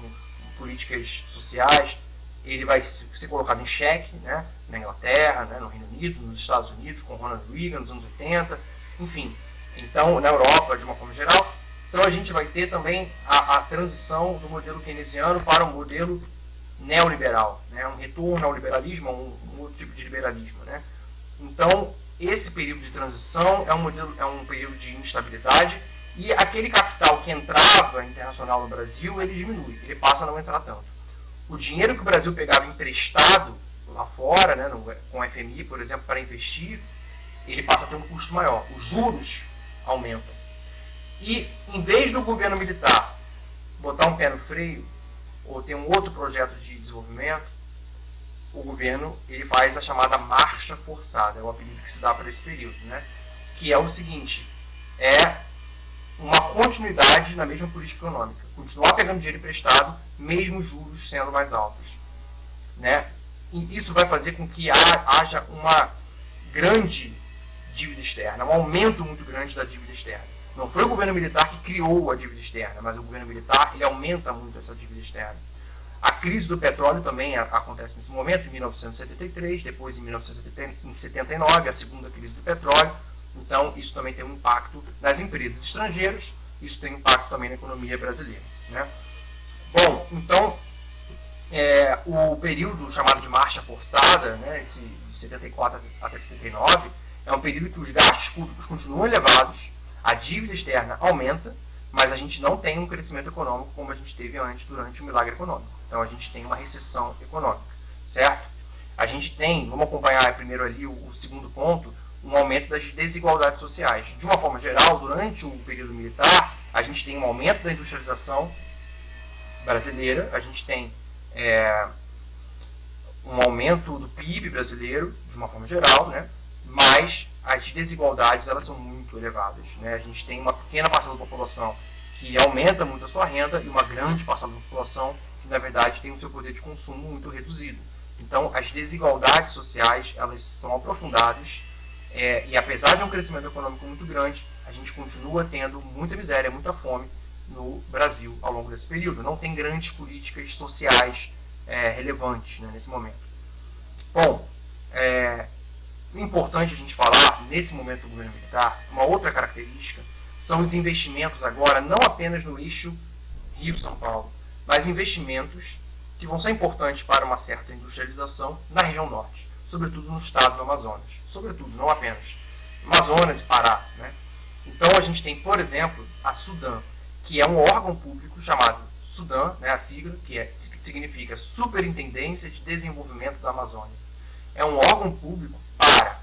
políticas sociais, ele vai ser colocado em xeque, né, na Inglaterra, né, no Reino Unido, nos Estados Unidos, com Ronald Reagan nos anos 80, enfim. Então, na Europa, de uma forma geral. Então, a gente vai ter também a transição do modelo keynesiano para o modelo neoliberal, né, um retorno ao liberalismo, um outro tipo de liberalismo, né. Então, esse período de transição é um período de instabilidade, e aquele capital que entrava internacional no Brasil, ele diminui, ele passa a não entrar tanto. O dinheiro que o Brasil pegava emprestado lá fora, né, com o FMI, por exemplo, para investir, ele passa a ter um custo maior. Os juros aumentam. E, em vez do governo militar botar um pé no freio, ou ter um outro projeto de desenvolvimento, o governo ele faz a chamada marcha forçada, é o apelido que se dá para esse período, né? Que é o seguinte, é uma continuidade na mesma política econômica, continuar pegando dinheiro emprestado, mesmo os juros sendo mais altos, né? E isso vai fazer com que haja uma grande dívida externa, um aumento muito grande da dívida externa. Não foi o governo militar que criou a dívida externa, mas o governo militar ele aumenta muito essa dívida externa. A crise do petróleo também acontece nesse momento, em 1973, depois em 1979, a segunda crise do petróleo. Então, isso também tem um impacto nas empresas estrangeiras, isso tem impacto também na economia brasileira, né? Bom, então, o período chamado de marcha forçada, né, esse de 74 até 79, é um período que os gastos públicos continuam elevados, a dívida externa aumenta, mas a gente não tem um crescimento econômico como a gente teve antes durante o milagre econômico. Então a gente tem uma recessão econômica, certo? A gente tem, vamos acompanhar primeiro ali o segundo ponto, um aumento das desigualdades sociais. De uma forma geral, durante o período militar, a gente tem um aumento da industrialização brasileira, a gente tem um aumento do PIB brasileiro, de uma forma geral, né? Mas as desigualdades elas são muito elevadas, né? A gente tem uma pequena parcela da população que aumenta muito a sua renda e uma grande parcela da população que, na verdade, tem o seu poder de consumo muito reduzido. Então, as desigualdades sociais elas são aprofundadas E apesar de um crescimento econômico muito grande, a gente continua tendo muita miséria, muita fome no Brasil ao longo desse período. Não tem grandes políticas sociais relevantes, né, nesse momento. Bom, importante a gente falar, nesse momento do governo militar, uma outra característica são os investimentos agora, não apenas no eixo Rio-São Paulo, mas investimentos que vão ser importantes para uma certa industrialização na região norte, sobretudo no estado do Amazonas. Sobretudo, não apenas. Amazonas e Pará. Né? Então a gente tem, por exemplo, a Sudan, que é um órgão público chamado Sudan, né, a sigla, que significa Superintendência de Desenvolvimento da Amazônia. É um órgão público para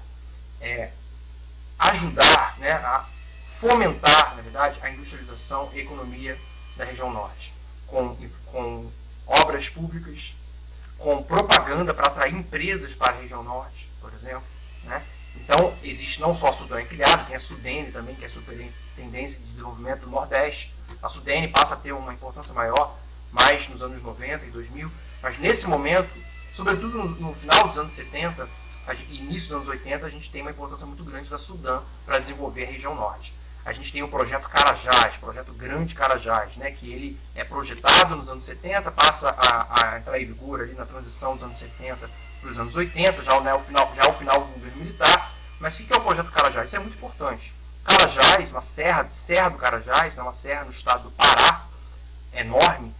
ajudar, né, a fomentar, na verdade, a industrialização e a economia da região norte, com obras públicas, com propaganda para atrair empresas para a região norte, por exemplo. Né? Então, existe não só a Sudan criada, tem a Sudene também, que é a Superintendência de Desenvolvimento do Nordeste. A Sudene passa a ter uma importância maior, mais nos anos 90 e 2000, mas nesse momento, sobretudo no final dos anos 70 e início dos anos 80, a gente tem uma importância muito grande da Sudan para desenvolver a região norte. A gente tem o projeto Carajás, projeto Grande Carajás, né, que ele é projetado nos anos 70, passa a entrar em vigor ali na transição dos anos 70 para os anos 80, já o final do governo militar. Mas o que é o projeto Carajás? Isso é muito importante. Carajás, uma serra do Carajás, né, uma serra no estado do Pará, enorme,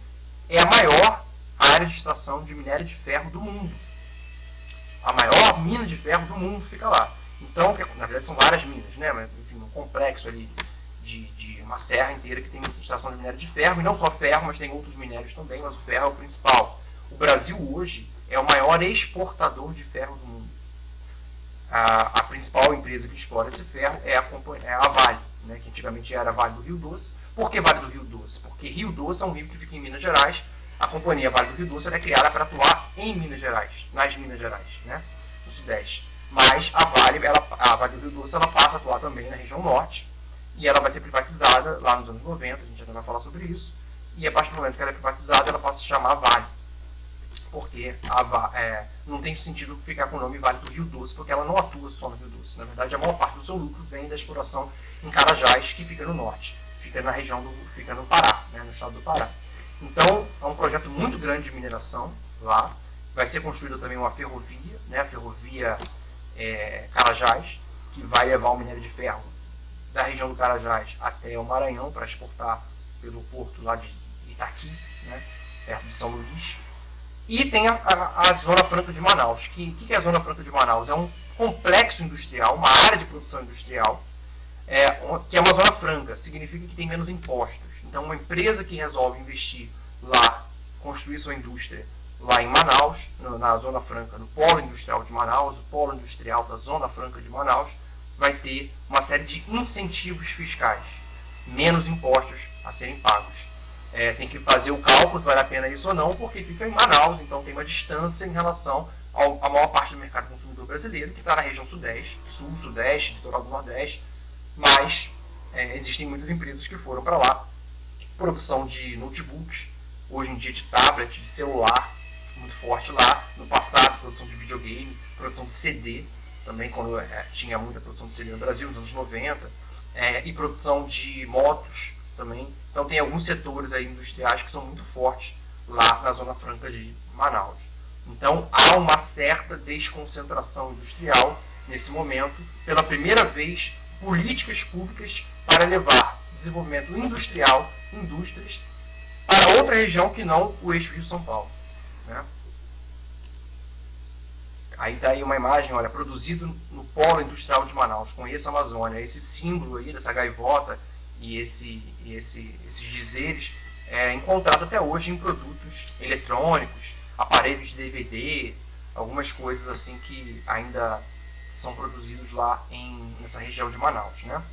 é a maior área de extração de minério de ferro do mundo. A maior mina de ferro do mundo fica lá. Então, na verdade são várias minas, né? Mas, enfim, um complexo ali de uma serra inteira que tem extração de minério de ferro, e não só ferro, mas tem outros minérios também, mas o ferro é o principal. O Brasil hoje é o maior exportador de ferro do mundo. A principal empresa que explora esse ferro é a Vale, né? Que antigamente era Vale do Rio Doce. Por que Vale do Rio Doce? Porque Rio Doce é um rio que fica em Minas Gerais. A companhia Vale do Rio Doce é criada para atuar em Minas Gerais, nas Minas Gerais, né? No Sudeste. Mas a Vale do Rio Doce, ela passa a atuar também na região norte, e ela vai ser privatizada lá nos anos 90, a gente já vai falar sobre isso, e a partir do momento que ela é privatizada, ela passa a se chamar Vale, porque não tem sentido ficar com o nome Vale do Rio Doce, porque ela não atua só no Rio Doce. Na verdade, a maior parte do seu lucro vem da exploração em Carajás, que fica no norte, fica no Pará, né, no estado do Pará. Então, é um projeto muito grande de mineração lá. Vai ser construída também uma ferrovia, né, a ferrovia Carajás, que vai levar o minério de ferro da região do Carajás até o Maranhão para exportar pelo porto lá de Itaqui, né, perto de São Luís. E tem a Zona Franca de Manaus. Que é a Zona Franca de Manaus? É um complexo industrial, uma área de produção industrial, que é uma zona franca, significa que tem menos impostos. Então, uma empresa que resolve investir lá, construir sua indústria lá em Manaus, na Zona Franca, no Polo Industrial de Manaus, o Polo Industrial da Zona Franca de Manaus, vai ter uma série de incentivos fiscais, menos impostos a serem pagos. Tem que fazer o cálculo se vale a pena isso ou não, porque fica em Manaus, então tem uma distância em relação à maior parte do mercado consumidor brasileiro, que está na região sudeste, sul, sudeste, litoral do nordeste, mas existem muitas empresas que foram para lá, produção de notebooks, hoje em dia de tablet, de celular, muito forte lá. No passado, produção de videogame, produção de CD, também quando tinha muita produção de CD no Brasil, nos anos 90, e produção de motos também. Então tem alguns setores aí industriais que são muito fortes lá na Zona Franca de Manaus. Então há uma certa desconcentração industrial nesse momento, pela primeira vez, políticas públicas para levar desenvolvimento industrial, indústrias, para outra região que não o eixo Rio-São Paulo. Né? Aí está aí uma imagem, olha, produzido no Polo Industrial de Manaus, conheça a Amazônia. Esse símbolo aí dessa gaivota e esses dizeres encontrado até hoje em produtos eletrônicos, aparelhos de DVD, algumas coisas assim que ainda são produzidos lá nessa região de Manaus, né?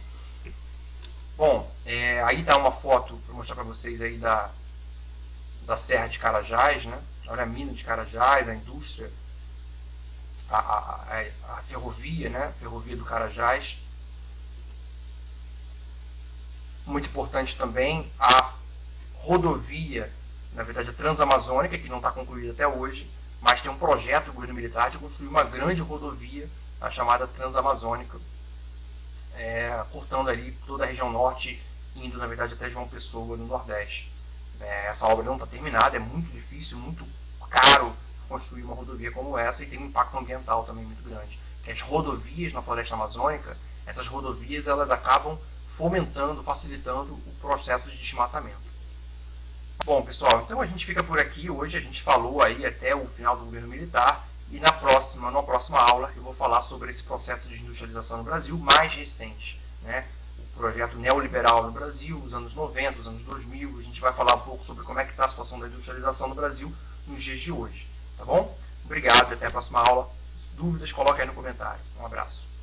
Bom, aí está uma foto para mostrar para vocês aí da Serra de Carajás, né? Olha a mina de Carajás, a indústria, a ferrovia, né? A ferrovia do Carajás. Muito importante também a rodovia, na verdade a Transamazônica, que não está concluída até hoje, mas tem um projeto do governo militar de construir uma grande rodovia a chamada Transamazônica, cortando ali toda a região norte, indo na verdade até João Pessoa, no Nordeste. Essa obra não está terminada, é muito difícil, muito caro construir uma rodovia como essa e tem um impacto ambiental também muito grande. Que as rodovias na floresta amazônica, essas rodovias elas acabam fomentando, facilitando o processo de desmatamento. Bom, pessoal, então a gente fica por aqui. Hoje a gente falou aí até o final do governo militar e na próxima aula eu vou falar sobre esse processo de industrialização no Brasil mais recente, né? O projeto neoliberal no Brasil, os anos 90, os anos 2000. A gente vai falar um pouco sobre como é que está a situação da industrialização no Brasil nos dias de hoje, tá bom? Obrigado e até a próxima aula. Dúvidas, coloque aí no comentário. Um abraço.